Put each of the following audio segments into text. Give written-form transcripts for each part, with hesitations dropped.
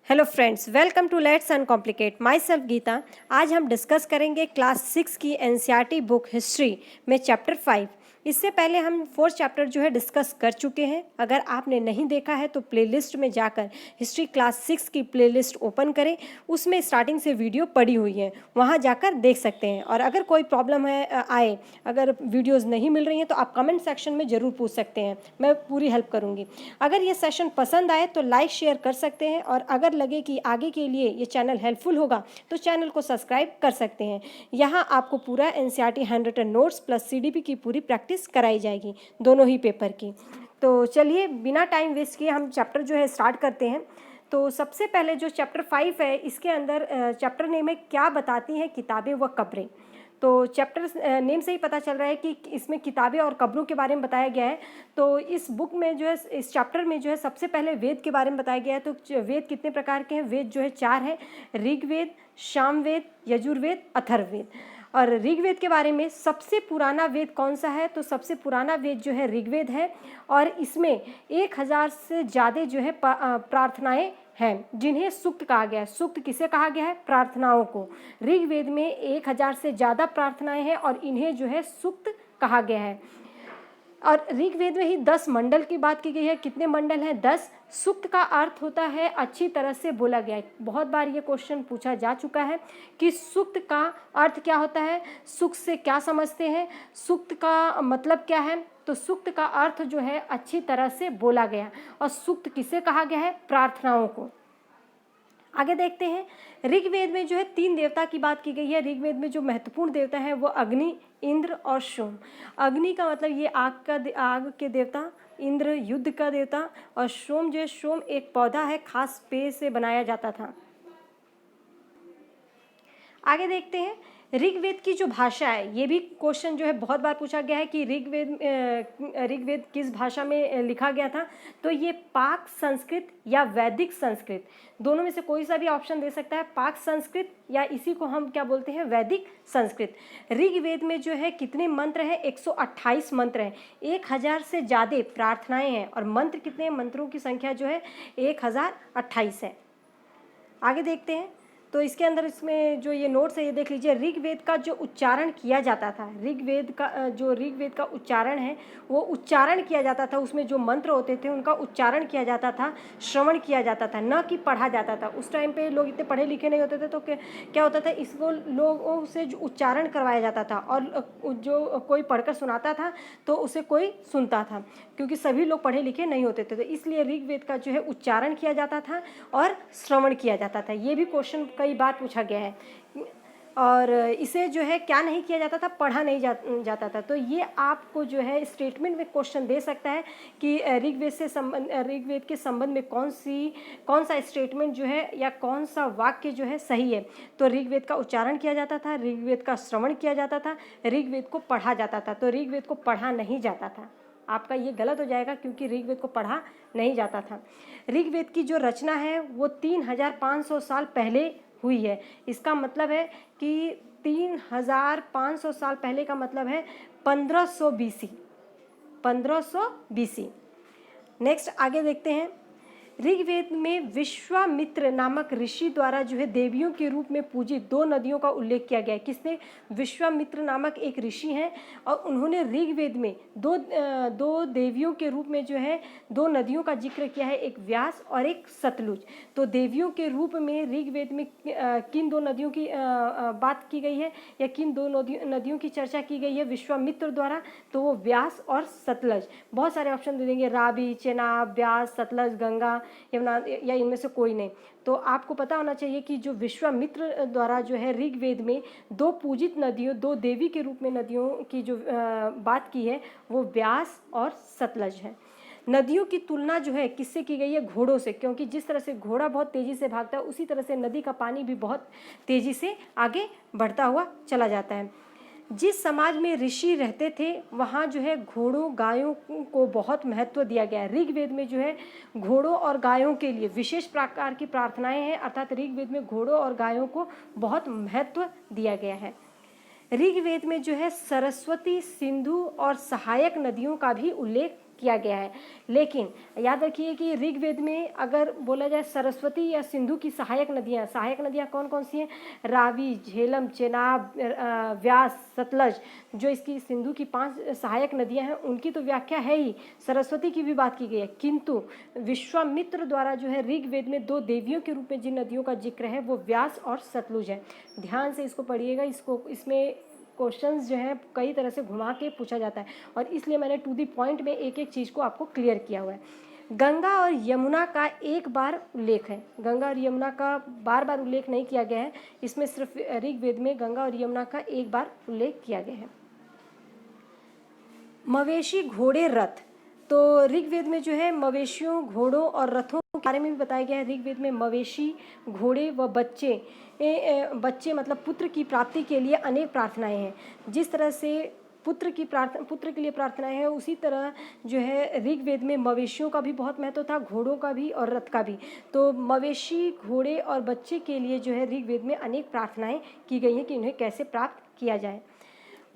Hello friends, welcome to let's uncomplicate. Myself Geeta. आज हम discuss करेंगे क्लास 6 की एनसीईआरटी बुक हिस्ट्री में चैप्टर 5। इससे पहले हम 4th चैप्टर जो है डिस्कस कर चुके हैं। अगर आपने नहीं देखा है तो प्लेलिस्ट में जाकर हिस्ट्री क्लास 6 की प्लेलिस्ट ओपन करें, उसमें स्टार्टिंग से वीडियो पड़ी हुई है, वहाँ जाकर देख सकते हैं। और अगर कोई प्रॉब्लम आए, अगर वीडियोस नहीं मिल रही हैं तो आप कमेंट सेक्शन में ज़रूर पूछ सकते हैं, मैं पूरी हेल्प करूँगी। अगर ये सेशन पसंद आए तो लाइक शेयर कर सकते हैं, और अगर लगे कि आगे के लिए ये चैनल हेल्पफुल होगा तो चैनल को सब्सक्राइब कर सकते हैं। यहाँ आपको पूरा NCERT handwritten notes plus CDP की पूरी प्रैक्टिस कराई जाएगी, दोनों ही पेपर की। तो चलिए बिना टाइम वेस्ट किए हम चैप्टर जो है स्टार्ट करते हैं। तो सबसे पहले जो चैप्टर 5 है, इसके अंदर चैप्टर नेम है क्या बताती हैं किताबें व कब्रें। तो चैप्टर नेम से ही पता चल रहा है कि इसमें किताबें और कब्रों के बारे में बताया गया है। तो इस बुक में जो है, इस चैप्टर में जो है सबसे पहले वेद के बारे में बताया गया है। तो वेद कितने प्रकार के हैं? वेद जो है 4 है, ऋग्वेद, सामवेद, यजुर्वेद, अथर्ववेद। और ऋग्वेद के बारे में सबसे पुराना वेद कौन सा है? तो सबसे पुराना वेद जो है ऋग्वेद है, और इसमें 1000 से ज़्यादा जो है प्रार्थनाएं हैं, जिन्हें सूक्त कहा गया है। सूक्त किसे कहा गया है? प्रार्थनाओं को। ऋग्वेद में 1000 से ज़्यादा प्रार्थनाएं हैं और इन्हें जो है सूक्त कहा गया है। और ऋग्वेद में ही 10 मंडल की बात की गई है। कितने मंडल हैं? 10। सूक्त का अर्थ होता है अच्छी तरह से बोला गया है। बहुत बार ये क्वेश्चन पूछा जा चुका है कि सूक्त का अर्थ क्या होता है, सूक्त से क्या समझते हैं, सूक्त का मतलब क्या है। तो सूक्त का अर्थ जो है अच्छी तरह से बोला गया, और सूक्त किसे कहा गया है? प्रार्थनाओं को। आगे देखते हैं, ऋग्वेद में जो है 3 देवता की बात की गई है। ऋग्वेद में जो महत्वपूर्ण देवता है वो अग्नि, इंद्र और सोम। अग्नि का मतलब ये आग के देवता, इंद्र युद्ध का देवता, और सोम जो है, सोम एक पौधा है, खास पेड़ से बनाया जाता था। आगे देखते हैं, ऋग्वेद की जो भाषा है, ये भी क्वेश्चन जो है बहुत बार पूछा गया है कि ऋग्वेद किस भाषा में लिखा गया था। तो ये पाक संस्कृत या वैदिक संस्कृत, दोनों में से कोई सा भी ऑप्शन दे सकता है। पाक संस्कृत या इसी को हम क्या बोलते हैं? वैदिक संस्कृत। ऋग्वेद में जो है कितने मंत्र हैं? 128 मंत्र हैं। 1000 से ज़्यादा प्रार्थनाएं हैं, और मंत्र कितने हैं? मंत्रों की संख्या जो है 1028 है। आगे देखते हैं, तो इसके अंदर इसमें जो ये नोट्स है ये देख लीजिए। ऋग्वेद का जो उच्चारण किया जाता था, ऋग्वेद का उच्चारण है वो उच्चारण किया जाता था। उसमें जो मंत्र होते थे उनका उच्चारण किया जाता था, श्रवण किया जाता था, न कि पढ़ा जाता था। उस टाइम पे लोग इतने पढ़े लिखे नहीं होते थे, तो क्या होता था, इसको लोगों से जो उच्चारण करवाया जाता था, और जो कोई पढ़कर सुनाता था तो उसे कोई सुनता था, क्योंकि सभी लोग पढ़े लिखे नहीं होते थे। तो इसलिए ऋग्वेद का जो है उच्चारण किया जाता था और श्रवण किया जाता था। ये भी क्वेश्चन कई बार पूछा गया है। और इसे जो है क्या नहीं किया जाता था? पढ़ा नहीं जाता था। तो ये आपको जो है स्टेटमेंट में क्वेश्चन दे सकता है कि ऋग्वेद के संबंध में कौन सा स्टेटमेंट जो है या कौन सा वाक्य जो है सही है। तो ऋग्वेद का उच्चारण किया जाता था, ऋग्वेद का श्रवण किया जाता था, ऋग्वेद को पढ़ा जाता था। तो ऋग्वेद को पढ़ा नहीं जाता था। आपका ये गलत हो जाएगा, क्योंकि ऋग्वेद को पढ़ा नहीं जाता था। ऋग्वेद की जो रचना है वो 3500 साल पहले हुई है। इसका मतलब है कि 3500 साल पहले का मतलब है 1500 BC। 1500 BC। नेक्स्ट आगे देखते हैं, ऋग्वेद में विश्वामित्र नामक ऋषि द्वारा जो है देवियों के रूप में पूजित 2 नदियों का उल्लेख किया गया है। किसने? विश्वामित्र नामक एक ऋषि हैं, और उन्होंने ऋग्वेद में दो देवियों के रूप में जो है 2 नदियों का जिक्र किया है, एक व्यास और एक सतलुज। तो देवियों के रूप में ऋग्वेद में किन 2 नदियों की बात की गई है, या किन 2 नदियों की चर्चा की गई है विश्वामित्र द्वारा? तो वो व्यास और सतलज। बहुत सारे ऑप्शन दे देंगे, रावी, चेनाब, व्यास, सतलज, गंगा, यमुना, या इनमें से कोई नहीं। तो आपको पता होना चाहिए कि जो विश्वामित्र द्वारा जो है ऋग्वेद में 2 पूजित नदियों, 2 देवी के रूप में नदियों की जो बात की है वो व्यास और सतलज है। नदियों की तुलना जो है किससे की गई है? घोड़ों से, क्योंकि जिस तरह से घोड़ा बहुत तेज़ी से भागता है, उसी तरह से नदी का पानी भी बहुत तेज़ी से आगे बढ़ता हुआ चला जाता है। जिस समाज में ऋषि रहते थे वहाँ जो है घोड़ों गायों को बहुत महत्व दिया गया है। ऋग्वेद में जो है घोड़ों और गायों के लिए विशेष प्रकार की प्रार्थनाएं हैं, अर्थात ऋग्वेद में घोड़ों और गायों को बहुत महत्व दिया गया है। ऋग्वेद में जो है सरस्वती, सिंधु और सहायक नदियों का भी उल्लेख किया गया है। लेकिन याद रखिए कि ऋग्वेद में अगर बोला जाए सरस्वती या सिंधु की सहायक नदियाँ कौन कौन सी हैं? रावी, झेलम, चेनाब, व्यास, सतलज, जो इसकी सिंधु की 5 सहायक नदियाँ हैं उनकी तो व्याख्या है ही, सरस्वती की भी बात की गई है। किंतु विश्वामित्र द्वारा जो है ऋग्वेद में 2 देवियों के रूप में जिन नदियों का जिक्र है वो व्यास और सतलुज है। ध्यान से इसको पढ़िएगा, इसमें क्वेश्चंस जो है कई तरह से घुमा के पूछा जाता है और इसलिए मैंने टू दी पॉइंट में एक एक चीज़ को आपको क्लियर किया हुआ है। गंगा और यमुना का एक बार उल्लेख है, गंगा और यमुना का बार बार उल्लेख नहीं किया गया है, इसमें सिर्फ ऋग्वेद में गंगा और यमुना का एक बार उल्लेख किया गया है। मवेशी, घोड़े, रथ, तो ऋग्वेद में जो है मवेशियों, घोड़ों और रथों के बारे में भी बताया गया है। ऋग्वेद में मवेशी, घोड़े व बच्चे मतलब पुत्र की प्राप्ति के लिए अनेक प्रार्थनाएं हैं। जिस तरह से पुत्र के लिए प्रार्थनाएं हैं, उसी तरह जो है ऋग्वेद में मवेशियों का भी बहुत महत्व था, घोड़ों का भी और रथ का भी। तो मवेशी, घोड़े और बच्चे के लिए जो है ऋग्वेद में अनेक प्रार्थनाएं की गई हैं कि उन्हें कैसे प्राप्त किया जाए।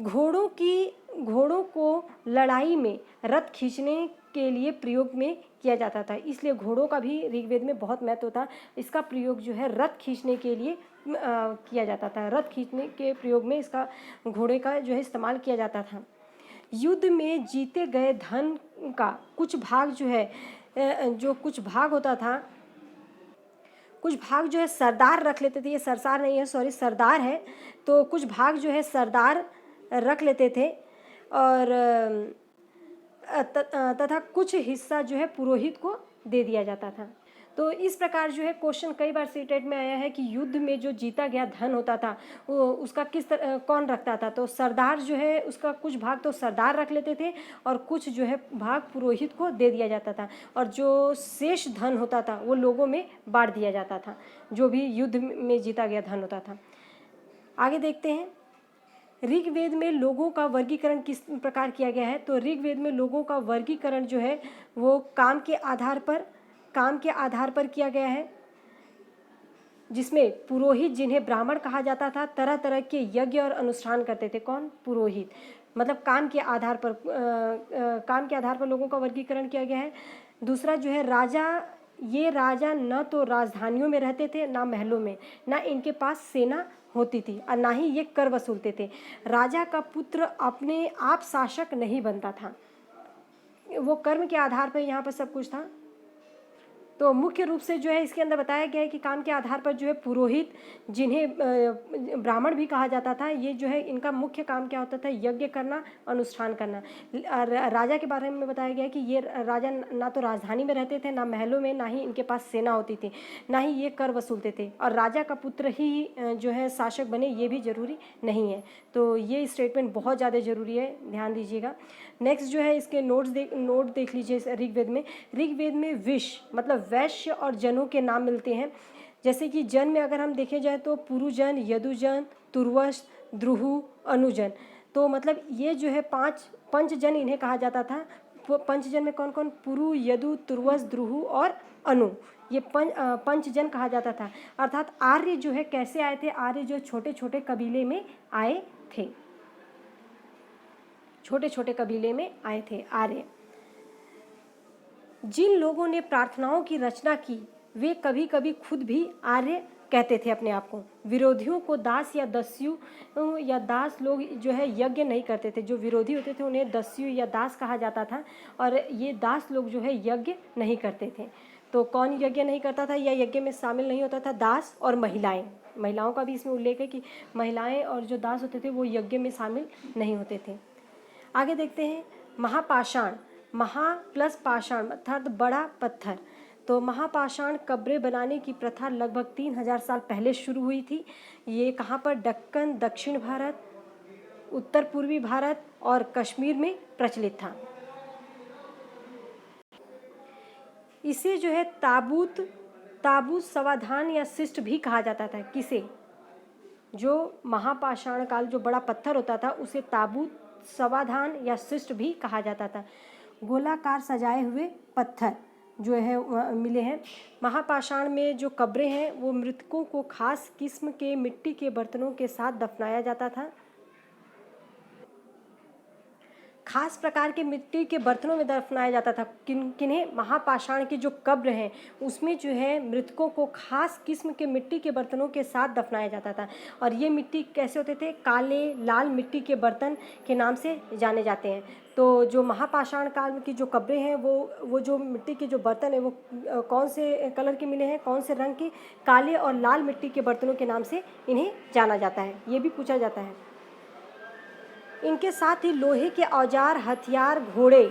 घोड़ों को लड़ाई में रथ खींचने के लिए प्रयोग में किया जाता था, इसलिए घोड़ों का भी ऋग्वेद में बहुत महत्व था। इसका प्रयोग जो है रथ खींचने के लिए किया जाता था, रथ खींचने के प्रयोग में इसका घोड़े का जो है इस्तेमाल किया जाता था। युद्ध में जीते गए धन का कुछ भाग जो है कुछ भाग होता था, कुछ भाग जो है सरदार रख लेते थे, ये सरसार नहीं है, सॉरी सरदार है, तो कुछ भाग जो है सरदार रख लेते थे और तथा कुछ हिस्सा जो है पुरोहित को दे दिया जाता था। तो इस प्रकार जो है क्वेश्चन कई बार सीटेट में आया है कि युद्ध में जो जीता गया धन होता था वो उसका कौन रखता था? तो सरदार जो है उसका कुछ भाग तो सरदार रख लेते थे और कुछ जो है भाग पुरोहित को दे दिया जाता था और जो शेष धन होता था वो लोगों में बांट दिया जाता था, जो भी युद्ध में जीता गया धन होता था। आगे देखते हैं, ऋग्वेद में लोगों का वर्गीकरण किस प्रकार किया गया है? तो ऋग्वेद में लोगों का वर्गीकरण जो है वो काम के आधार पर किया गया है, जिसमें पुरोहित, जिन्हें ब्राह्मण कहा जाता था, तरह तरह के यज्ञ और अनुष्ठान करते थे। कौन? पुरोहित। मतलब काम के आधार पर लोगों का वर्गीकरण किया गया है। दूसरा जो है राजा न तो राजधानियों में रहते थे, ना महलों में, ना इनके पास सेना होती थी और ना ही ये कर वसूलते थे। राजा का पुत्र अपने आप शासक नहीं बनता था, वो कर्म के आधार पर यहाँ पर सब कुछ था। तो मुख्य रूप से जो है इसके अंदर बताया गया है कि काम के आधार पर जो है पुरोहित, जिन्हें ब्राह्मण भी कहा जाता था, ये जो है इनका मुख्य काम क्या होता था? यज्ञ करना, अनुष्ठान करना। राजा के बारे में बताया गया है कि ये राजा ना तो राजधानी में रहते थे, ना महलों में, ना ही इनके पास सेना होती थी, ना ही ये कर वसूलते थे, और राजा का पुत्र ही जो है शासक बने ये भी जरूरी नहीं है। तो ये स्टेटमेंट बहुत ज़्यादा ज़रूरी है, ध्यान दीजिएगा। नेक्स्ट जो है इसके नोट देख लीजिए। ऋग्वेद में विश मतलब वैश्य और जनों के नाम मिलते हैं। जैसे कि जन में अगर हम देखे जाए तो पुरुजन, यदुजन, तुर्वस, द्रुहु, अनुजन। तो मतलब ये जो है 5 पंचजन इन्हें कहा जाता था। पंचजन में कौन कौन? पुरु, यदु, तुर्वस, द्रुहु और अनु, ये पंचजन कहा जाता था। अर्थात आर्य जो है कैसे आए थे? आर्य जो छोटे छोटे कबीले में आए थे, छोटे छोटे कबीले में आए थे आर्य। जिन लोगों ने प्रार्थनाओं की रचना की वे कभी कभी खुद भी आर्य कहते थे अपने आप को। विरोधियों को दास या दस्यु या दास लोग जो है यज्ञ नहीं करते थे। जो विरोधी होते थे उन्हें दस्यु या दास कहा जाता था, और ये दास लोग जो है यज्ञ नहीं करते थे। तो कौन यज्ञ नहीं करता था या यज्ञ में शामिल नहीं होता था? दास और महिलाएं। महिलाओं का भी इसमें उल्लेख है कि महिलाएं और जो दास होते थे वो यज्ञ में शामिल नहीं होते थे। आगे देखते हैं, महापाषाण, महा प्लस पाषाण अर्थात बड़ा पत्थर। तो महापाषाण कब्रें बनाने की प्रथा लगभग 3000 साल पहले शुरू हुई थी। ये कहाँ पर? दक्कन, दक्षिण भारत, उत्तर पूर्वी भारत और कश्मीर में प्रचलित था। इसे जो है ताबूत समाधान या शिष्ट भी कहा जाता था। किसे? जो महापाषाण काल जो बड़ा पत्थर होता था उसे ताबूत, समाधान या शिष्ट भी कहा जाता था। गोलाकार सजाए हुए पत्थर जो है मिले हैं। महापाषाण में जो कब्रें हैं वो मृतकों को खास किस्म के मिट्टी के बर्तनों के साथ दफनाया जाता था। खास प्रकार के मिट्टी के बर्तनों में दफनाया जाता था। किन्हें? महापाषाण की जो कब्र है उसमें जो है मृतकों को खास किस्म के मिट्टी के बर्तनों के साथ दफनाया जाता था। और ये मिट्टी कैसे होते थे? काले लाल मिट्टी के बर्तन के नाम से जाने जाते हैं। तो जो महापाषाण काल की जो कब्रें हैं वो जो मिट्टी के जो बर्तन है वो कौन से कलर के मिले हैं, कौन से रंग के? काले और लाल मिट्टी के बर्तनों के नाम से इन्हें जाना जाता है। ये भी पूछा जाता है। इनके साथ ही लोहे के औजार, हथियार, घोड़े,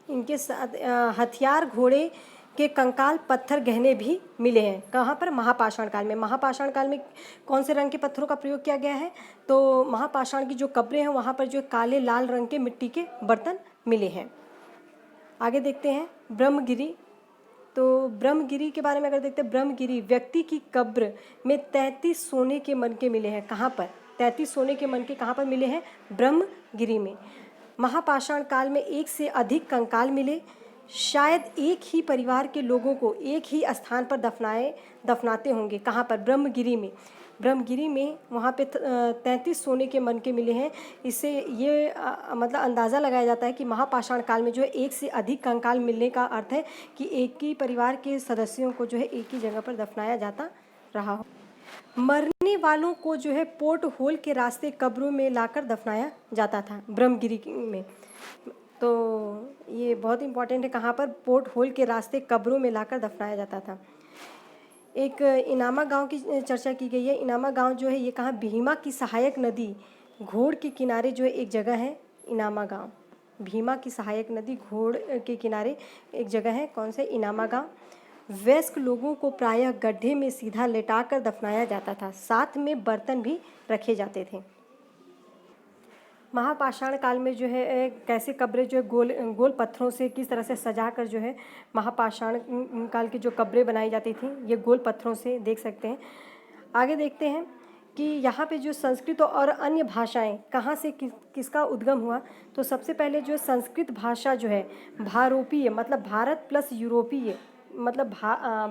इनके साथ हथियार, घोड़े के कंकाल, पत्थर, गहने भी मिले हैं। कहाँ पर? महापाषाण काल में। महापाषाण काल में कौन से रंग के पत्थरों का प्रयोग किया गया है? तो महापाषाण की जो कब्रें हैं वहाँ पर जो काले लाल रंग के मिट्टी के बर्तन मिले हैं। आगे देखते हैं ब्रह्मगिरी। तो ब्रह्मगिरी के बारे में अगर देखते हैं, ब्रह्मगिरी व्यक्ति की कब्र में 33 सोने के मनके मिले हैं। कहाँ पर? 33 सोने के मनके कहाँ पर मिले हैं? ब्रह्मगिरी में। महापाषाण काल में एक से अधिक कंकाल मिले। शायद एक ही परिवार के लोगों को एक ही स्थान पर दफनाते होंगे। कहाँ पर? ब्रह्मगिरी में। ब्रह्मगिरी में वहाँ पे 33 सोने के मनके मिले हैं। इससे ये मतलब अंदाज़ा लगाया जाता है कि महापाषाण काल में जो है एक से अधिक कंकाल मिलने का अर्थ है कि एक ही परिवार के सदस्यों को जो है एक ही जगह पर दफनाया जाता रहा हो। मरने वालों को जो है पोर्ट होल के रास्ते कब्रों में लाकर दफनाया जाता था ब्रह्मगिरी में। तो ये बहुत इंपॉर्टेंट है। कहाँ पर? पोर्ट होल के रास्ते कब्रों में लाकर दफनाया जाता था। एक इनामा गांव की चर्चा की गई है। इनामा गांव जो है ये कहाँ? भीमा की सहायक नदी घोड़ के किनारे जो है एक जगह है इनामा गांव। भीमा की सहायक नदी घोड़ के किनारे एक जगह है। कौन से? इनामा गांव। वयस्क लोगों को प्रायः गड्ढे में सीधा लेटाकर दफनाया जाता था। साथ में बर्तन भी रखे जाते थे। महापाषाण काल में जो है कैसे कब्रें जो है गोल गोल पत्थरों से किस तरह से सजा कर जो है महापाषाण काल की जो कब्रें बनाई जाती थी, ये गोल पत्थरों से देख सकते हैं। आगे देखते हैं कि यहाँ पे जो संस्कृत और अन्य भाषाएं कहाँ से किसका उद्गम हुआ। तो सबसे पहले जो संस्कृत भाषा जो है भारोपीय मतलब भारत प्लस यूरोपीय मतलब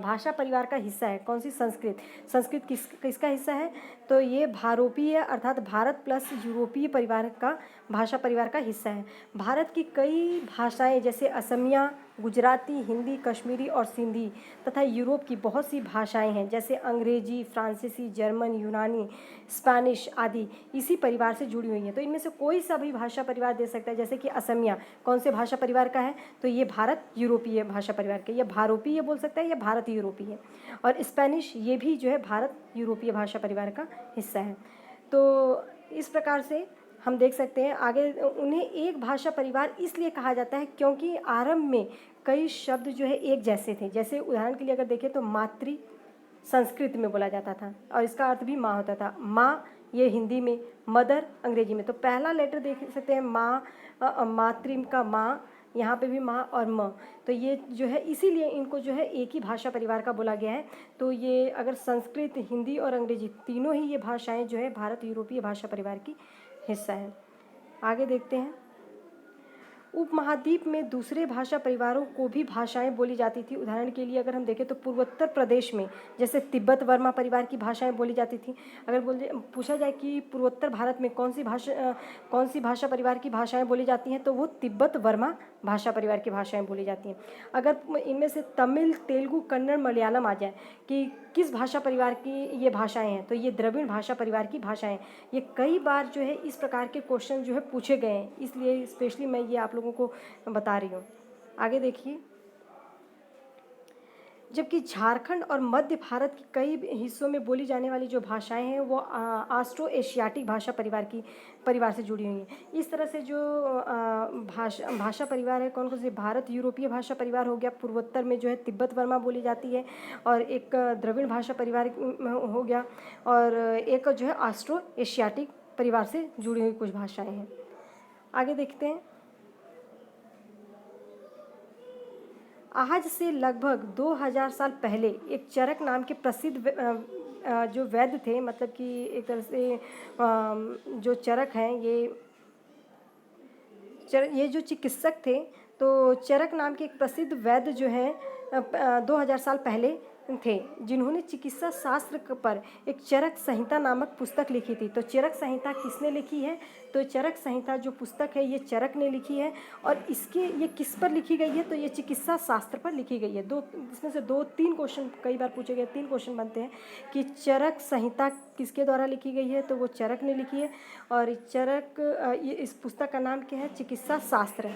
भाषा परिवार का हिस्सा है। कौन सी? संस्कृत। संस्कृत किसका हिस्सा है? तो ये भारोपीय अर्थात भारत प्लस यूरोपीय परिवार का भाषा परिवार का हिस्सा है। भारत की कई भाषाएं जैसे असमिया, गुजराती, हिंदी, कश्मीरी और सिंधी तथा यूरोप की बहुत सी भाषाएं हैं जैसे अंग्रेजी, फ्रांसीसी, जर्मन, यूनानी, स्पेनिश आदि इसी परिवार से जुड़ी हुई हैं। तो इनमें से कोई सा भी भाषा परिवार दे सकता है। जैसे कि असमिया कौन से भाषा परिवार का है? तो ये भारत यूरोपीय भाषा परिवार का, ये भारोपीय बोल सकता है या भारत यूरोपीय। और स्पेनिश ये भी जो है भारत यूरोपीय भाषा परिवार का हिस्सा है। तो इस प्रकार से हम देख सकते हैं। आगे उन्हें एक भाषा परिवार इसलिए कहा जाता है क्योंकि आरंभ में कई शब्द जो है एक जैसे थे। जैसे उदाहरण के लिए अगर देखें तो मातृ संस्कृत में बोला जाता था और इसका अर्थ भी माँ होता था। माँ ये हिंदी में, मदर अंग्रेजी में। तो पहला लेटर देख सकते हैं माँ, मातृ का माँ, यहाँ पे भी माँ और म। तो ये जो है इसीलिए इनको जो है एक ही भाषा परिवार का बोला गया है। तो ये अगर संस्कृत, हिंदी और अंग्रेजी तीनों ही ये भाषाएं जो है भारत यूरोपीय भाषा परिवार की हिस्सा है। आगे देखते हैं। उपमहाद्वीप में दूसरे भाषा परिवारों को भी भाषाएं बोली जाती थी। उदाहरण के लिए अगर हम देखें तो पूर्वोत्तर प्रदेश में जैसे तिब्बत वर्मा परिवार की भाषाएं बोली जाती थी। अगर पूछा जाए कि पूर्वोत्तर भारत में कौन सी भाषा परिवार की भाषाएं बोली जाती हैं तो वो तिब्बत वर्मा भाषा परिवार की भाषाएं बोली जाती हैं। अगर इनमें से तमिल, तेलुगु, कन्नड़, मलयालम आ जाए कि किस भाषा परिवार की ये भाषाएं हैं तो ये द्रविड़ भाषा परिवार की भाषाएं। ये कई बार जो है इस प्रकार के क्वेश्चन जो है पूछे गए हैं, इसलिए स्पेशली मैं ये आप लोगों को बता रही हूँ। आगे देखिए। जबकि झारखंड और मध्य भारत के कई हिस्सों में बोली जाने वाली जो भाषाएं हैं वो ऑस्ट्रो एशियाटिक भाषा परिवार से जुड़ी हुई हैं। इस तरह से जो भाषा परिवार है कौन कौन से? भारत यूरोपीय भाषा परिवार हो गया, पूर्वोत्तर में जो है तिब्बत वर्मा बोली जाती है, और एक द्रविड़ भाषा परिवार हो गया, और एक जो है ऑस्ट्रो एशियाटिक परिवार से जुड़ी हुई कुछ भाषाएँ हैं। आगे देखते हैं। आज से लगभग 2000 साल पहले एक चरक नाम के प्रसिद्ध जो वैद्य थे, मतलब कि एक तरह से जो चरक हैं ये जो चिकित्सक थे, तो चरक नाम के एक प्रसिद्ध वैद्य जो हैं 2000 साल पहले थे जिन्होंने चिकित्सा शास्त्र पर एक चरक संहिता नामक पुस्तक लिखी थी। तो चरक संहिता किसने लिखी है? तो चरक संहिता जो पुस्तक है ये चरक ने लिखी है। और ये किस पर लिखी गई है? तो ये चिकित्सा शास्त्र पर लिखी गई है। इसमें से 2-3 क्वेश्चन कई बार पूछे गए, 3 क्वेश्चन बनते हैं कि चरक संहिता किसके द्वारा लिखी गई है? तो वो चरक ने लिखी है। और ये इस पुस्तक का नाम क्या है? चिकित्सा शास्त्र।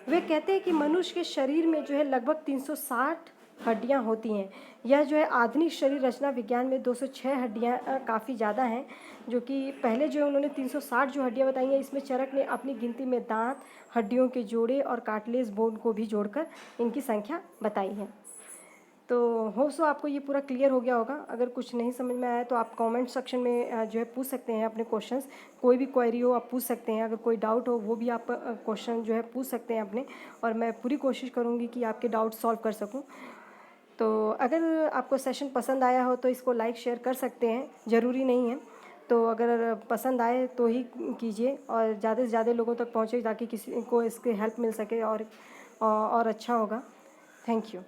वे कहते हैं कि मनुष्य के शरीर में जो है लगभग 360 हड्डियां होती हैं। यह जो है आधुनिक शरीर रचना विज्ञान में 206 हड्डियां काफ़ी ज़्यादा हैं, जो कि पहले जो है उन्होंने 360 जो हड्डियां बताई हैं, इसमें चरक ने अपनी गिनती में दांत, हड्डियों के जोड़े और कार्टिलेज बोन को भी जोड़कर इनकी संख्या बताई है। तो होप सो आपको ये पूरा क्लियर हो गया होगा। अगर कुछ नहीं समझ में आया तो आप कमेंट सेक्शन में जो है पूछ सकते हैं अपने क्वेश्चंस। कोई भी क्वेरी हो आप पूछ सकते हैं। अगर कोई डाउट हो वो भी आप क्वेश्चन जो है पूछ सकते हैं अपने, और मैं पूरी कोशिश करूँगी कि आपके डाउट सॉल्व कर सकूँ। तो अगर आपको सेशन पसंद आया हो तो इसको लाइक शेयर कर सकते हैं, ज़रूरी नहीं है। तो अगर पसंद आए तो ही कीजिए और ज़्यादा से ज़्यादा लोगों तक पहुँचे ताकि किसी को इसके हेल्प मिल सके और अच्छा होगा। Thank you.